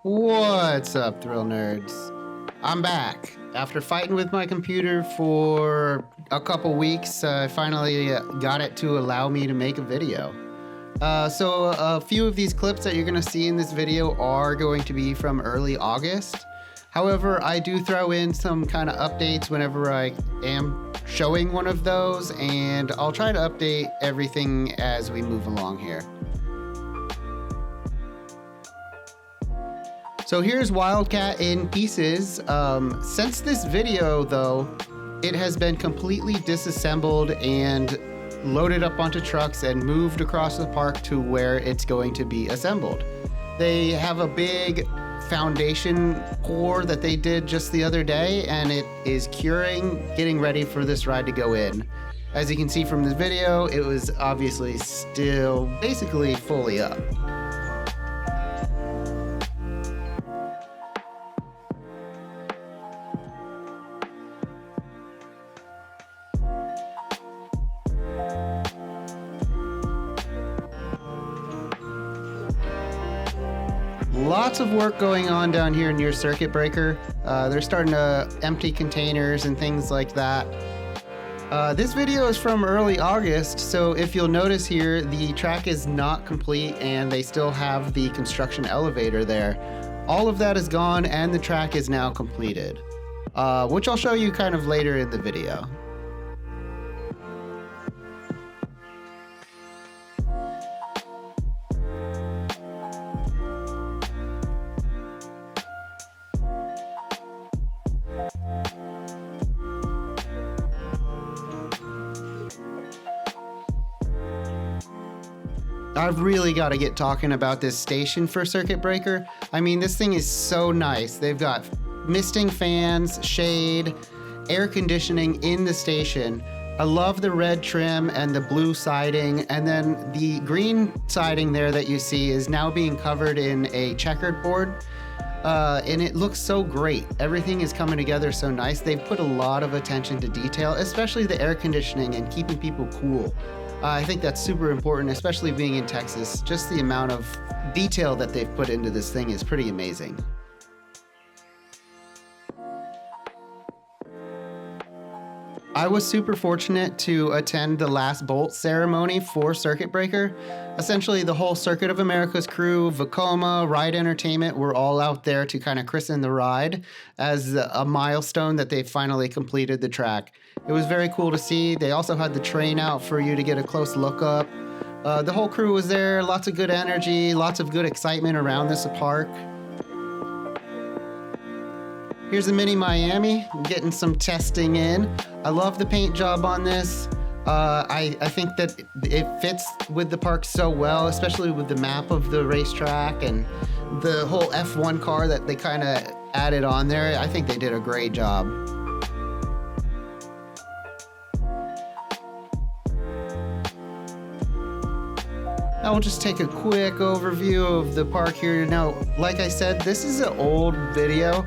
What's up, thrill nerds? I'm back. After fighting with my computer for a couple weeks, I finally got it to allow me to make a video. So a few of these clips that you're going to see in this video are going to be from early August. However, I do throw in some kind of updates whenever I am showing one of those, and I'll try to update everything as we move along here. So here's Wildcat in pieces. Since this video though, it has been completely disassembled and loaded up onto trucks and moved across the park to where it's going to be assembled. They have a big foundation core that they did just the other day, and it is curing, getting ready for this ride to go in. As you can see from this video, it was obviously still basically fully up. Lots of work going on down here near Circuit Breaker. They're starting to empty containers and things like that. This video is from early August, so if you'll notice here, the track is not complete and they still have the construction elevator there. All of that is gone and the track is now completed, which I'll show you kind of later in the video. I've really got to get talking about this station for Circuit Breaker. I mean, this thing is so nice. They've got misting fans, shade, air conditioning in the station. I love the red trim and the blue siding, and then the green siding there that you see is now being covered in a checkered board. And it looks so great. Everything is coming together so nice. They've put a lot of attention to detail, especially the air conditioning and keeping people cool. I think that's super important, especially being in Texas. Just the amount of detail that they've put into this thing is pretty amazing. I was super fortunate to attend the last bolt ceremony for Circuit Breaker. Essentially, the whole Circuit of America's crew, Vekoma, Ride Entertainment were all out there to kind of christen the ride as a milestone that they finally completed the track. It was very cool to see. They also had the train out for you to get a close look up. The whole crew was there, lots of good energy, lots of good excitement around this park. Here's the Mini Miami, getting some testing in. I love the paint job on this. I think that it fits with the park so well, especially with the map of the racetrack and the whole F1 car that they kind of added on there. I think they did a great job. Now we'll just take a quick overview of the park here. Now, like I said, this is an old video,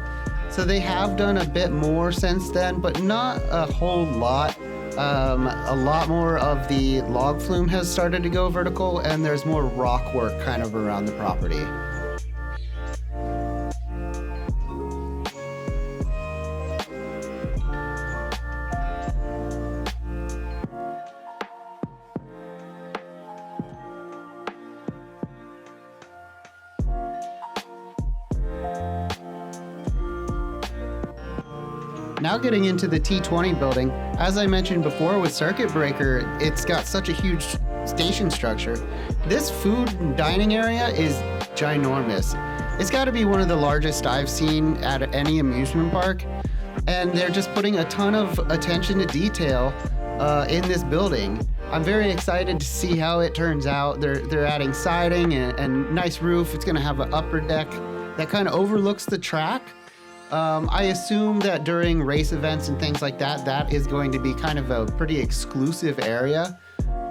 so they have done a bit more since then, but not a whole lot. A lot more of the log flume has started to go vertical, and there's more rock work kind of around the property. Now getting into the T20 building, as I mentioned before with Circuit Breaker, it's got such a huge station structure. This food and dining area is ginormous. It's got to be one of the largest I've seen at any amusement park, and they're just putting a ton of attention to detail in this building. I'm very excited to see how it turns out. They're adding siding and nice roof. It's going to have an upper deck that kind of overlooks the track. I assume that during race events and things like that, that is going to be kind of a pretty exclusive area.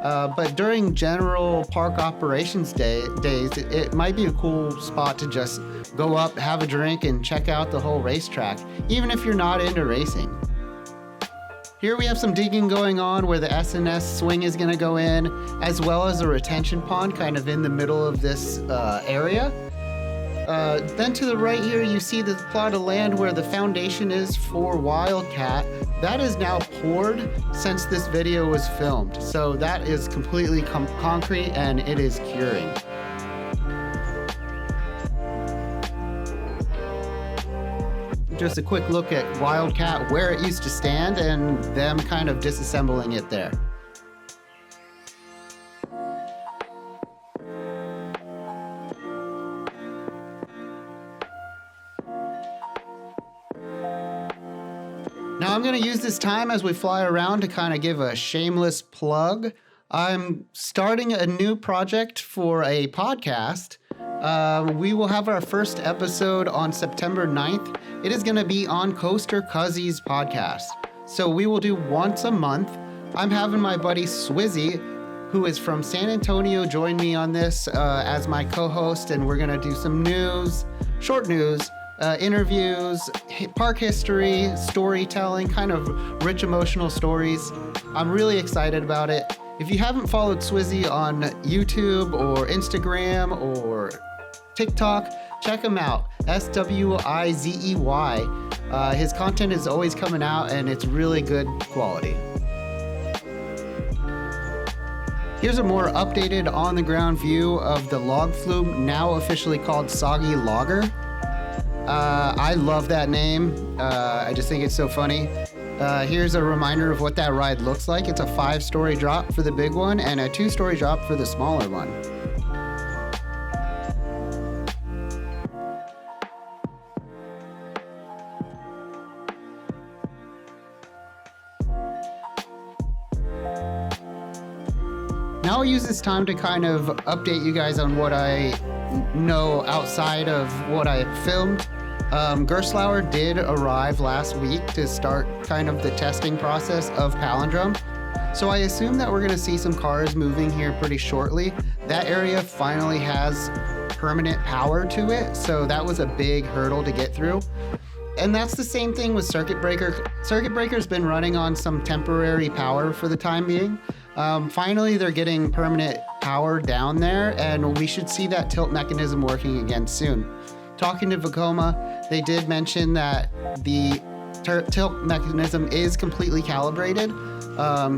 But during general park operations days, it might be a cool spot to just go up, have a drink, and check out the whole racetrack, even if you're not into racing. Here we have some digging going on where the S&S swing is going to go in, as well as a retention pond kind of in the middle of this area. Then to the right here, you see the plot of land where the foundation is for Wildcat. That is now poured since this video was filmed. So that is completely concrete and it is curing. Just a quick look at Wildcat, where it used to stand, and them kind of disassembling it there. Now I'm going to use this time as we fly around to kind of give a shameless plug. I'm starting a new project for a podcast. We will have our first episode on September 9th. It is going to be on Coaster Cuzzy's podcast. So we will do once a month. I'm having my buddy Swizzy, who is from San Antonio, join me on this as my co-host, and we're going to do some news, short news, interviews, park history, storytelling, kind of rich emotional stories. I'm really excited about it. If you haven't followed Swizzy on YouTube or Instagram or TikTok, check him out, Swizey. His content is always coming out and it's really good quality. Here's a more updated on-the-ground view of the log flume, now officially called Soggy Logger. I love that name. I just think it's so funny. Here's a reminder of what that ride looks like. It's a 5-story drop for the big one and a 2-story drop for the smaller one. Now I'll use this time to kind of update you guys on what I know outside of what I filmed. Gerstlauer did arrive last week to start kind of the testing process of Palindrome. So I assume that we're going to see some cars moving here pretty shortly. That area finally has permanent power to it, so that was a big hurdle to get through. And that's the same thing with Circuit Breaker. Circuit Breaker's been running on some temporary power for the time being. Finally, they're getting permanent power down there, and we should see that tilt mechanism working again soon. Talking to Vekoma, they did mention that the tilt mechanism is completely calibrated.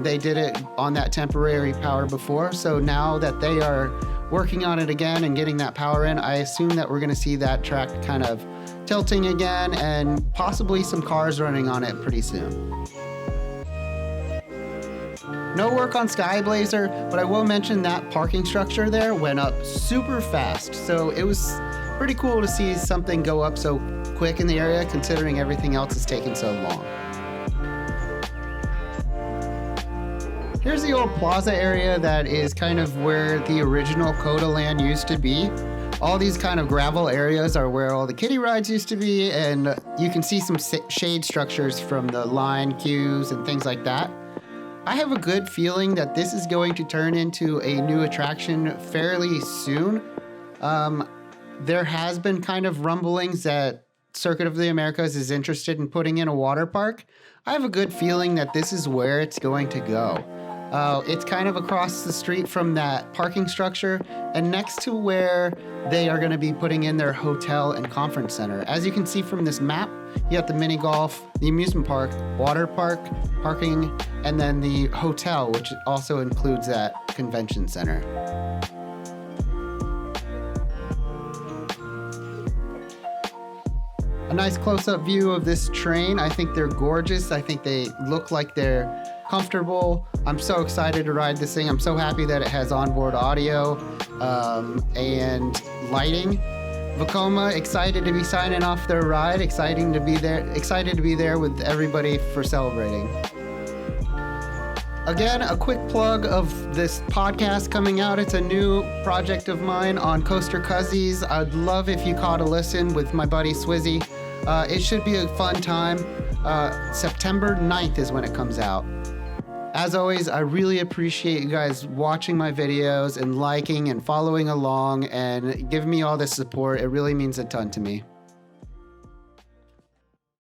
They did it on that temporary power before, so now that they are working on it again and getting that power in, I assume that we're going to see that track kind of tilting again and possibly some cars running on it pretty soon. No work on Skyblazer, but I will mention that parking structure there went up super fast. So it was pretty cool to see something go up so quick in the area, considering everything else is taking so long. Here's the old plaza area that is kind of where the original COTALAND used to be. All these kind of gravel areas are where all the kiddie rides used to be, and you can see some shade structures from the line queues and things like that. I have a good feeling that this is going to turn into a new attraction fairly soon. There has been kind of rumblings that Circuit of the Americas is interested in putting in a water park. I have a good feeling that this is where it's going to go. It's kind of across the street from that parking structure and next to where they are going to be putting in their hotel and conference center. As you can see from this map, you have the mini golf, the amusement park, water park, parking, and then the hotel, which also includes that convention center. A nice close-up view of this train. I think they're gorgeous. I think they look like they're comfortable. I'm so excited to ride this thing. I'm so happy that it has onboard audio and lighting. Vekoma, excited to be signing off their ride. Excited to be there with everybody for celebrating. Again, a quick plug of this podcast coming out. It's a new project of mine on Coaster Cuzzies. I'd love if you caught a listen with my buddy Swizzy. It should be a fun time. September 9th is when it comes out. As always, I really appreciate you guys watching my videos and liking and following along and giving me all this support. It really means a ton to me.